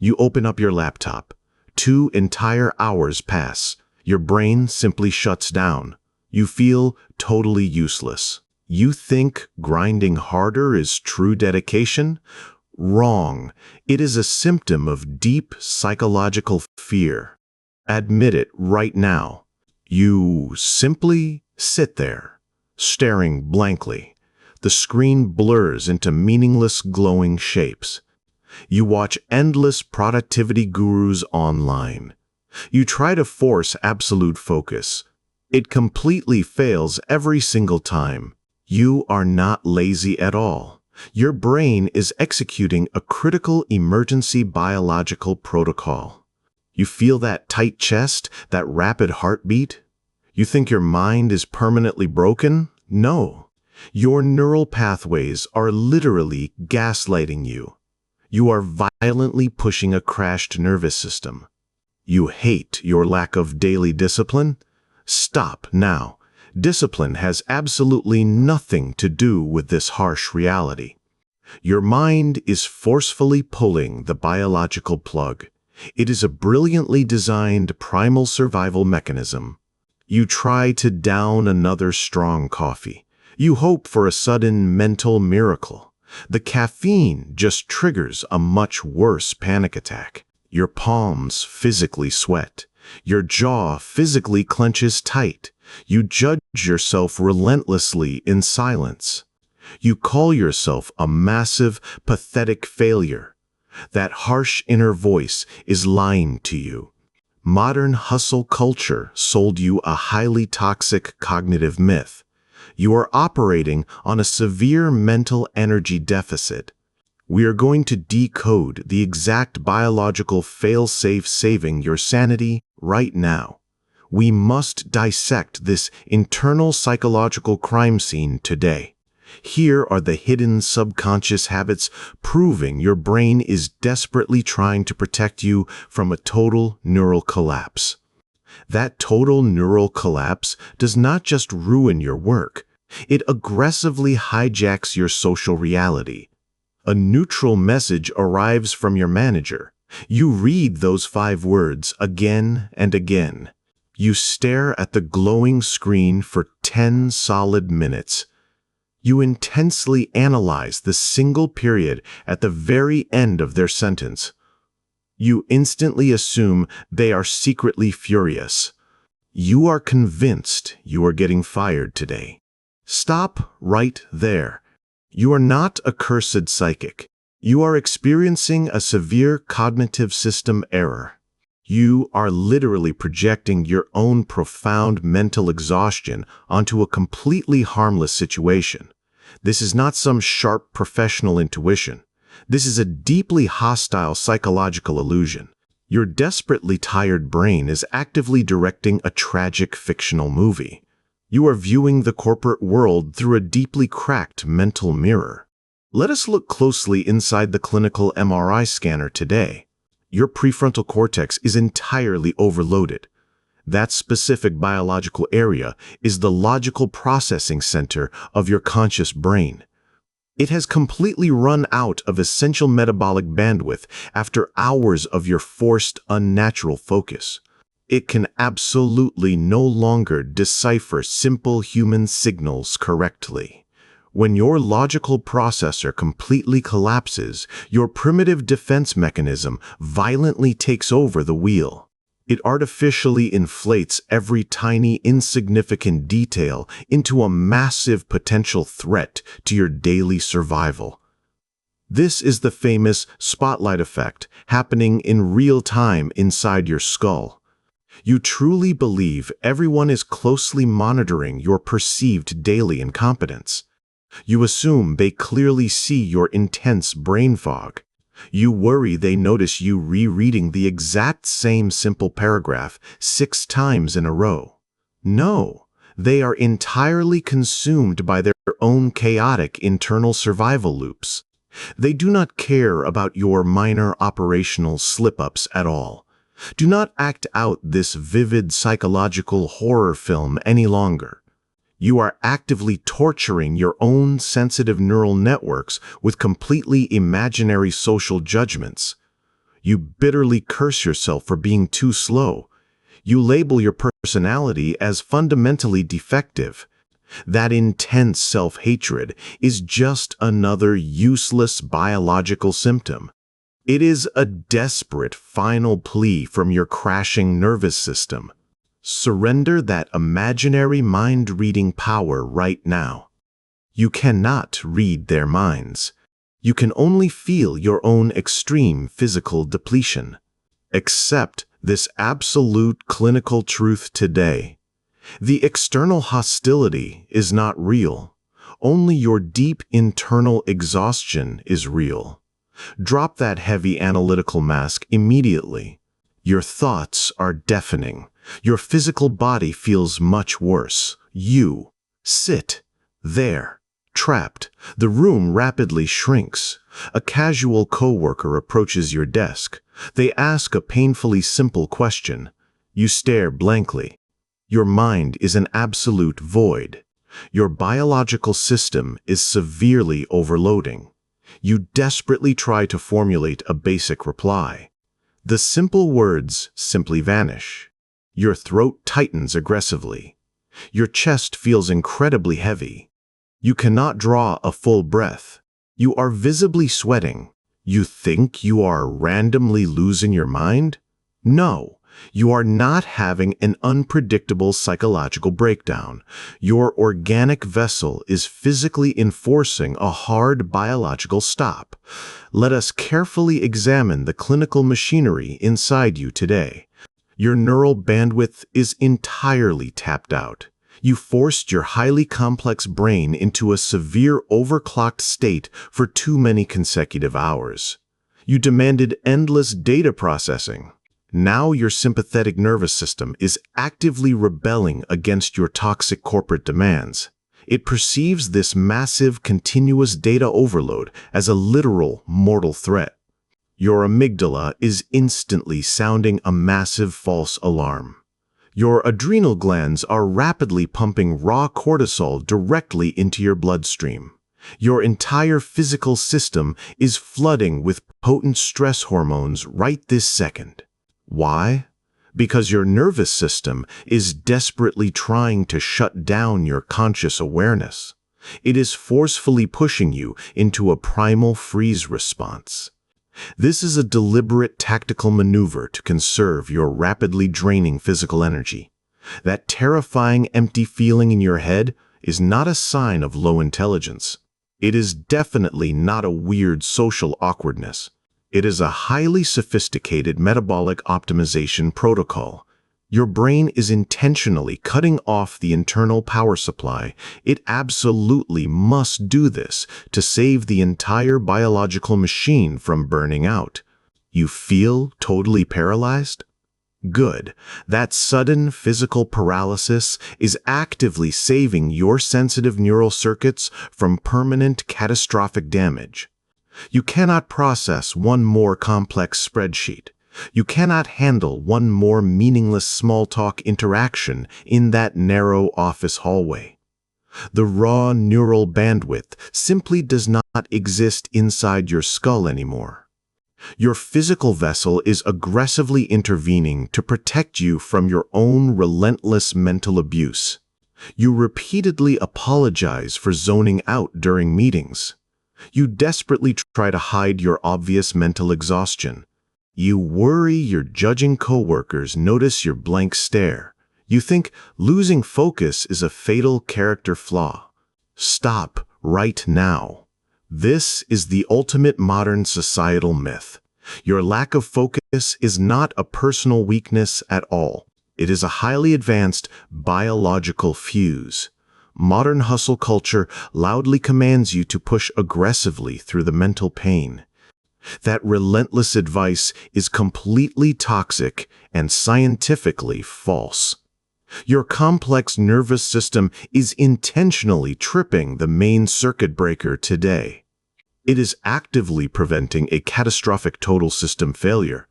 You open up your laptop. 2 entire hours pass. Your brain simply shuts down. You feel totally useless. You think grinding harder is true dedication? Wrong. It is a symptom of deep psychological fear. Admit it right now. You simply sit there, staring blankly. The screen blurs into meaningless glowing shapes. You watch endless productivity gurus online. You try to force absolute focus. It completely fails every single time. You are not lazy at all. Your brain is executing a critical emergency biological protocol. You feel that tight chest, that rapid heartbeat? You think your mind is permanently broken? No. Your neural pathways are literally gaslighting you. You are violently pushing a crashed nervous system. You hate your lack of daily discipline? Stop now. Discipline has absolutely nothing to do with this harsh reality. Your mind is forcefully pulling the biological plug. It is a brilliantly designed primal survival mechanism. You try to down another strong coffee. You hope for a sudden mental miracle. The caffeine just triggers a much worse panic attack. Your palms physically sweat. Your jaw physically clenches tight. You judge yourself relentlessly in silence. You call yourself a massive, pathetic failure. That harsh inner voice is lying to you. Modern hustle culture sold you a highly toxic cognitive myth. You are operating on a severe mental energy deficit. We are going to decode the exact biological fail-safe saving your sanity right now. We must dissect this internal psychological crime scene today. Here are the hidden subconscious habits proving your brain is desperately trying to protect you from a total neural collapse. That total neural collapse does not just ruin your work. It aggressively hijacks your social reality. A neutral message arrives from your manager. You read those 5 words again and again. You stare at the glowing screen for 10 solid minutes. You intensely analyze the single period at the very end of their sentence. You instantly assume they are secretly furious. You are convinced you are getting fired today. Stop right there. You are not a cursed psychic. You are experiencing a severe cognitive system error. You are literally projecting your own profound mental exhaustion onto a completely harmless situation. This is not some sharp professional intuition. This is a deeply hostile psychological illusion. Your desperately tired brain is actively directing a tragic fictional movie. You are viewing the corporate world through a deeply cracked mental mirror. Let us look closely inside the clinical MRI scanner today. Your prefrontal cortex is entirely overloaded. That specific biological area is the logical processing center of your conscious brain. It has completely run out of essential metabolic bandwidth after hours of your forced, unnatural focus. It can absolutely no longer decipher simple human signals correctly. When your logical processor completely collapses, your primitive defense mechanism violently takes over the wheel. It artificially inflates every tiny, insignificant detail into a massive potential threat to your daily survival. This is the famous spotlight effect happening in real time inside your skull. You truly believe everyone is closely monitoring your perceived daily incompetence. You assume they clearly see your intense brain fog. You worry they notice you rereading the exact same simple paragraph 6 times in a row. No, they are entirely consumed by their own chaotic internal survival loops. They do not care about your minor operational slip-ups at all. Do not act out this vivid psychological horror film any longer. You are actively torturing your own sensitive neural networks with completely imaginary social judgments. You bitterly curse yourself for being too slow. You label your personality as fundamentally defective. That intense self-hatred is just another useless biological symptom. It is a desperate final plea from your crashing nervous system. Surrender that imaginary mind-reading power right now. You cannot read their minds. You can only feel your own extreme physical depletion. Accept this absolute clinical truth today. The external hostility is not real. Only your deep internal exhaustion is real. Drop that heavy analytical mask immediately. Your thoughts are deafening. Your physical body feels much worse. You sit there, trapped. The room rapidly shrinks. A casual coworker approaches your desk. They ask a painfully simple question. You stare blankly. Your mind is an absolute void. Your biological system is severely overloading. You desperately try to formulate a basic reply. The simple words simply vanish. Your throat tightens aggressively. Your chest feels incredibly heavy. You cannot draw a full breath. You are visibly sweating. You think you are randomly losing your mind? No. You are not having an unpredictable psychological breakdown. Your organic vessel is physically enforcing a hard biological stop. Let us carefully examine the clinical machinery inside you today. Your neural bandwidth is entirely tapped out. You forced your highly complex brain into a severe overclocked state for too many consecutive hours. You demanded endless data processing. Now your sympathetic nervous system is actively rebelling against your toxic corporate demands. It perceives this massive, continuous data overload as a literal mortal threat. Your amygdala is instantly sounding a massive false alarm. Your adrenal glands are rapidly pumping raw cortisol directly into your bloodstream. Your entire physical system is flooding with potent stress hormones right this second. Why? Because your nervous system is desperately trying to shut down your conscious awareness. It is forcefully pushing you into a primal freeze response. This is a deliberate tactical maneuver to conserve your rapidly draining physical energy. That terrifying empty feeling in your head is not a sign of low intelligence. It is definitely not a weird social awkwardness. It is a highly sophisticated metabolic optimization protocol. Your brain is intentionally cutting off the internal power supply. It absolutely must do this to save the entire biological machine from burning out. You feel totally paralyzed? Good. That sudden physical paralysis is actively saving your sensitive neural circuits from permanent catastrophic damage. You cannot process one more complex spreadsheet. You cannot handle one more meaningless small-talk interaction in that narrow office hallway. The raw neural bandwidth simply does not exist inside your skull anymore. Your physical vessel is aggressively intervening to protect you from your own relentless mental abuse. You repeatedly apologize for zoning out during meetings. You desperately try to hide your obvious mental exhaustion. You worry your judging coworkers notice your blank stare. You think losing focus is a fatal character flaw. Stop right now. This is the ultimate modern societal myth. Your lack of focus is not a personal weakness at all. It is a highly advanced biological fuse. Modern hustle culture loudly commands you to push aggressively through the mental pain. That relentless advice is completely toxic and scientifically false. Your complex nervous system is intentionally tripping the main circuit breaker today. It is actively preventing a catastrophic total system failure.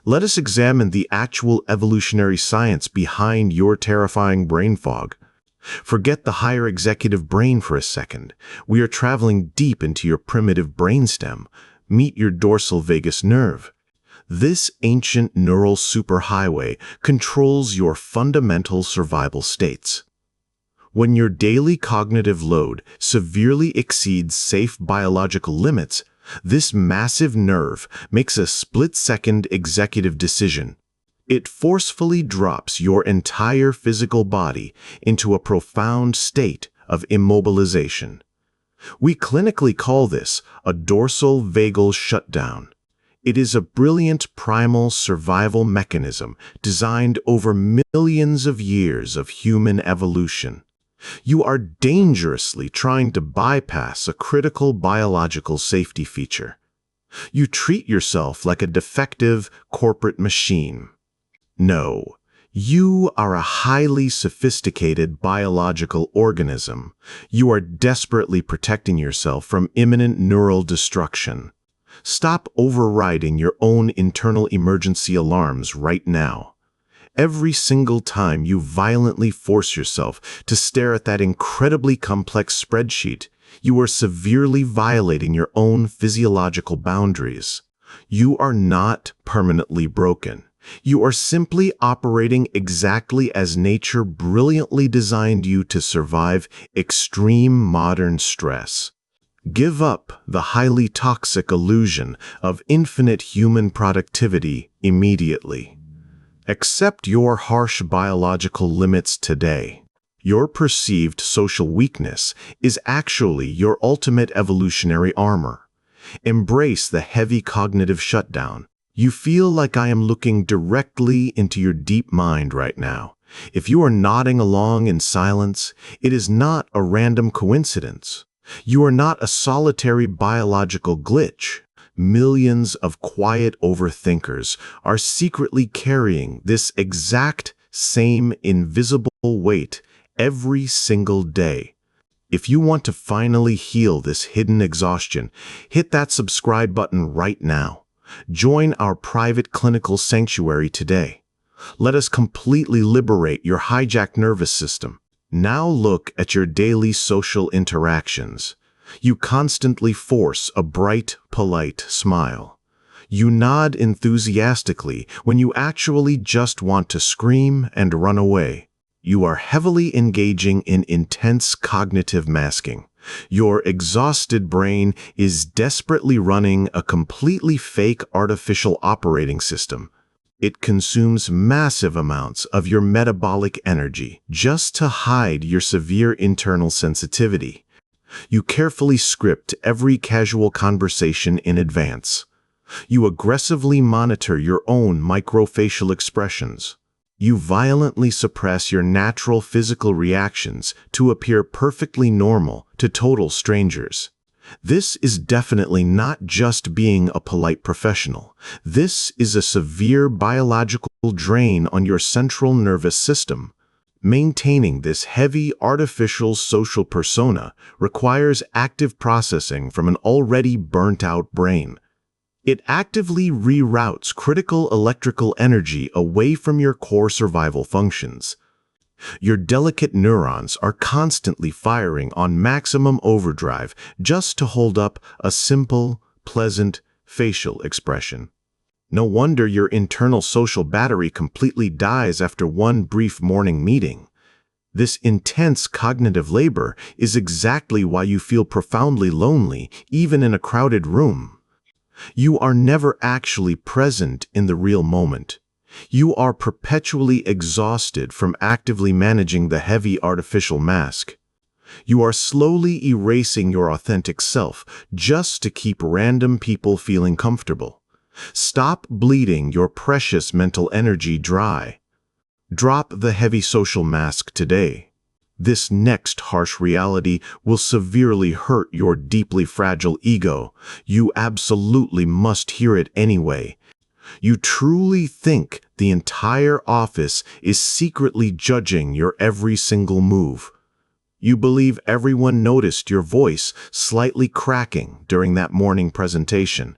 Let us examine the actual evolutionary science behind your terrifying brain fog. Forget the higher executive brain for a second. We are traveling deep into your primitive brainstem. Meet your dorsal vagus nerve. This ancient neural superhighway controls your fundamental survival states. When your daily cognitive load severely exceeds safe biological limits, this massive nerve makes a split-second executive decision. It forcefully drops your entire physical body into a profound state of immobilization. We clinically call this a dorsal vagal shutdown. It is a brilliant primal survival mechanism designed over millions of years of human evolution. You are dangerously trying to bypass a critical biological safety feature. You treat yourself like a defective corporate machine. No, you are a highly sophisticated biological organism. You are desperately protecting yourself from imminent neural destruction. Stop overriding your own internal emergency alarms right now. Every single time you violently force yourself to stare at that incredibly complex spreadsheet, you are severely violating your own physiological boundaries. You are not permanently broken. You are simply operating exactly as nature brilliantly designed you to survive extreme modern stress. Give up the highly toxic illusion of infinite human productivity immediately. Accept your harsh biological limits today. Your perceived social weakness is actually your ultimate evolutionary armor. Embrace the heavy cognitive shutdown. You feel like I am looking directly into your deep mind right now. If you are nodding along in silence, it is not a random coincidence. You are not a solitary biological glitch. Millions of quiet overthinkers are secretly carrying this exact same invisible weight every single day. If you want to finally heal this hidden exhaustion, hit that subscribe button right now. Join our private clinical sanctuary today. Let us completely liberate your hijacked nervous system. Now look at your daily social interactions. You constantly force a bright, polite smile. You nod enthusiastically when you actually just want to scream and run away. You are heavily engaging in intense cognitive masking. Your exhausted brain is desperately running a completely fake artificial operating system. It consumes massive amounts of your metabolic energy just to hide your severe internal sensitivity. You carefully script every casual conversation in advance. You aggressively monitor your own microfacial expressions. You violently suppress your natural physical reactions to appear perfectly normal to total strangers. This is definitely not just being a polite professional. This is a severe biological drain on your central nervous system. Maintaining this heavy artificial social persona requires active processing from an already burnt-out brain. It actively reroutes critical electrical energy away from your core survival functions. Your delicate neurons are constantly firing on maximum overdrive just to hold up a simple, pleasant facial expression. No wonder your internal social battery completely dies after one brief morning meeting. This intense cognitive labor is exactly why you feel profoundly lonely, even in a crowded room. You are never actually present in the real moment. You are perpetually exhausted from actively managing the heavy artificial mask. You are slowly erasing your authentic self just to keep random people feeling comfortable. Stop bleeding your precious mental energy dry. Drop the heavy social mask today. This next harsh reality will severely hurt your deeply fragile ego. You absolutely must hear it anyway. You truly think the entire office is secretly judging your every single move. You believe everyone noticed your voice slightly cracking during that morning presentation.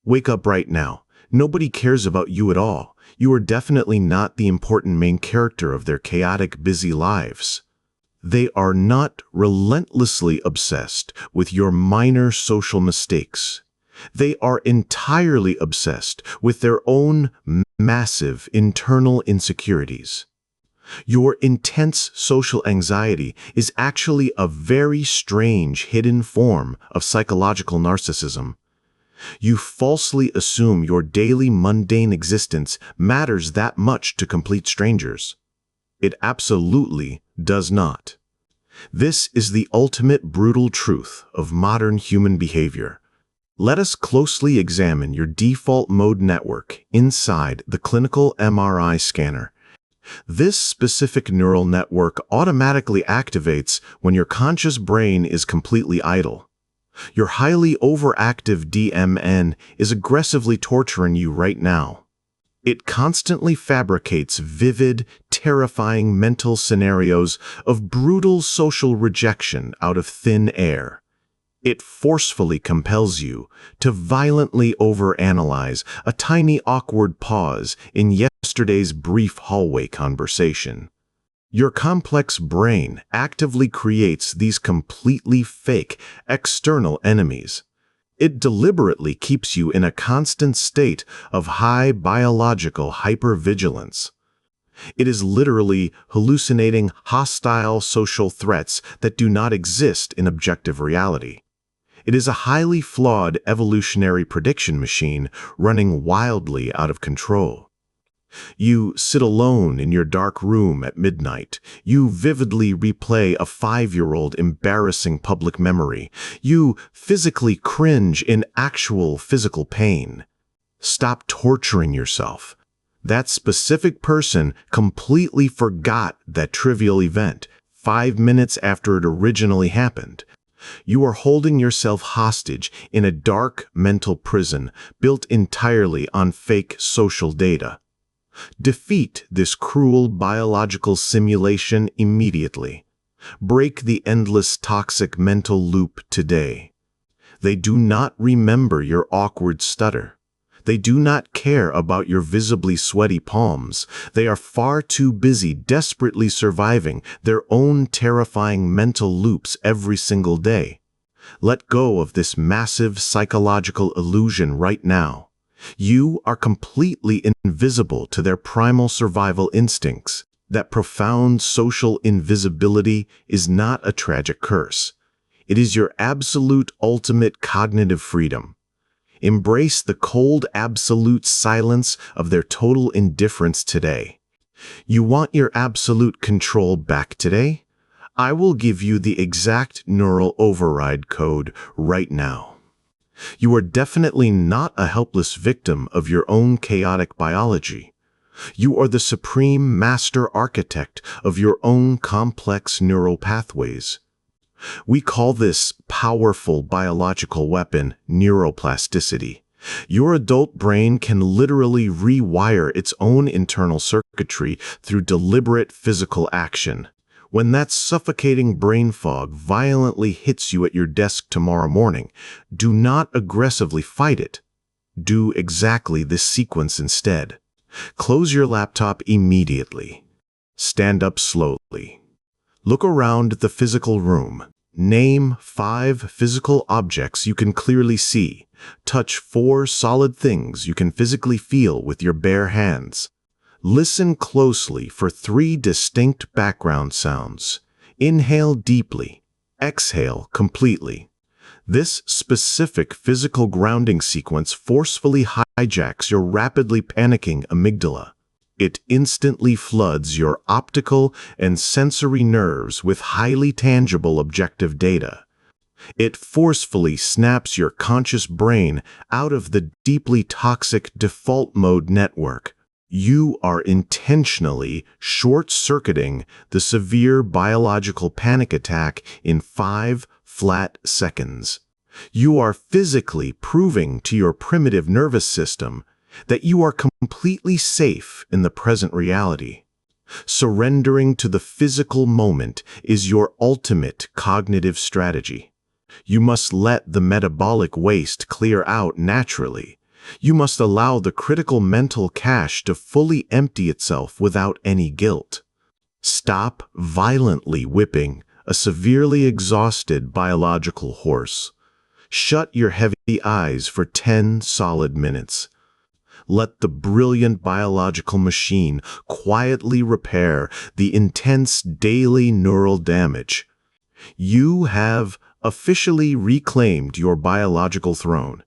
Wake up right now. Nobody cares about you at all. You are definitely not the important main character of their chaotic, busy lives. They are not relentlessly obsessed with your minor social mistakes. They are entirely obsessed with their own massive internal insecurities. Your intense social anxiety is actually a very strange hidden form of psychological narcissism. You falsely assume your daily mundane existence matters that much to complete strangers. It absolutely does not. This is the ultimate brutal truth of modern human behavior. Let us closely examine your default mode network inside the clinical MRI scanner. This specific neural network automatically activates when your conscious brain is completely idle. Your highly overactive DMN is aggressively torturing you right now. It constantly fabricates vivid, terrifying mental scenarios of brutal social rejection out of thin air. It forcefully compels you to violently overanalyze a tiny awkward pause in yesterday's brief hallway conversation. Your complex brain actively creates these completely fake external enemies. It deliberately keeps you in a constant state of high biological hypervigilance. It is literally hallucinating hostile social threats that do not exist in objective reality. It is a highly flawed evolutionary prediction machine running wildly out of control. You sit alone in your dark room at midnight. You vividly replay a 5-year-old embarrassing public memory. You physically cringe in actual physical pain. Stop torturing yourself. That specific person completely forgot that trivial event 5 minutes after it originally happened. You are holding yourself hostage in a dark mental prison built entirely on fake social data. Defeat this cruel biological simulation immediately. Break the endless toxic mental loop today. They do not remember your awkward stutter. They do not care about your visibly sweaty palms. They are far too busy desperately surviving their own terrifying mental loops every single day. Let go of this massive psychological illusion right now. You are completely invisible to their primal survival instincts. That profound social invisibility is not a tragic curse. It is your absolute ultimate cognitive freedom. Embrace the cold absolute silence of their total indifference today. You want your absolute control back today? I will give you the exact neural override code right now. You are definitely not a helpless victim of your own chaotic biology. You are the supreme master architect of your own complex neural pathways. We call this powerful biological weapon neuroplasticity. Your adult brain can literally rewire its own internal circuitry through deliberate physical action. When that suffocating brain fog violently hits you at your desk tomorrow morning, do not aggressively fight it. Do exactly this sequence instead. Close your laptop immediately. Stand up slowly. Look around the physical room. Name 5 physical objects you can clearly see. Touch 4 solid things you can physically feel with your bare hands. Listen closely for 3 distinct background sounds. Inhale deeply. Exhale completely. This specific physical grounding sequence forcefully hijacks your rapidly panicking amygdala. It instantly floods your optical and sensory nerves with highly tangible objective data. It forcefully snaps your conscious brain out of the deeply toxic default mode network. You are intentionally short-circuiting the severe biological panic attack in 5 flat seconds. You are physically proving to your primitive nervous system that you are completely safe in the present reality. Surrendering to the physical moment is your ultimate cognitive strategy. You must let the metabolic waste clear out naturally. You must allow the critical mental cache to fully empty itself without any guilt. Stop violently whipping a severely exhausted biological horse. Shut your heavy eyes for 10 solid minutes. Let the brilliant biological machine quietly repair the intense daily neural damage. You have officially reclaimed your biological throne.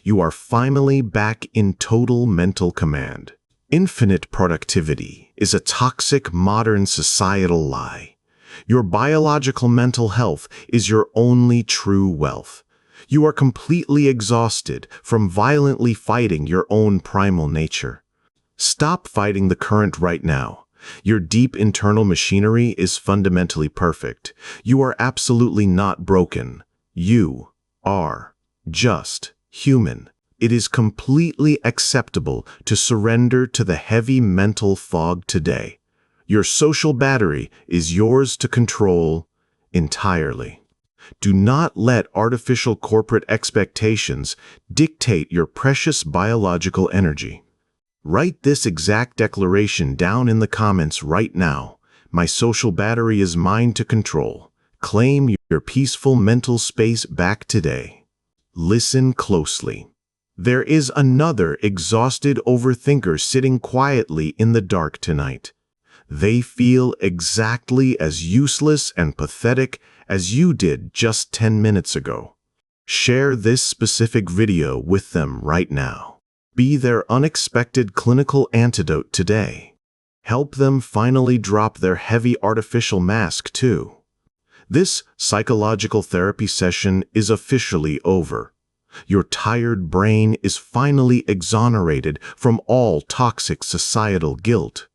You are finally back in total mental command. Infinite productivity is a toxic modern societal lie. Your biological mental health is your only true wealth. You are completely exhausted from violently fighting your own primal nature. Stop fighting the current right now. Your deep internal machinery is fundamentally perfect. You are absolutely not broken. You are just human. It is completely acceptable to surrender to the heavy mental fog today. Your social battery is yours to control entirely. Do not let artificial corporate expectations dictate your precious biological energy. Write this exact declaration down in the comments right now. My social battery is mine to control. Claim your peaceful mental space back today. Listen closely. There is another exhausted overthinker sitting quietly in the dark tonight. They feel exactly as useless and pathetic as you did just 10 minutes ago. Share this specific video with them right now. Be their unexpected clinical antidote today. Help them finally drop their heavy artificial mask too. This psychological therapy session is officially over. Your tired brain is finally exonerated from all toxic societal guilt.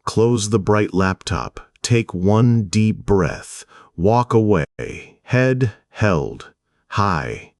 Close the bright laptop, take one deep breath, walk away, head held high.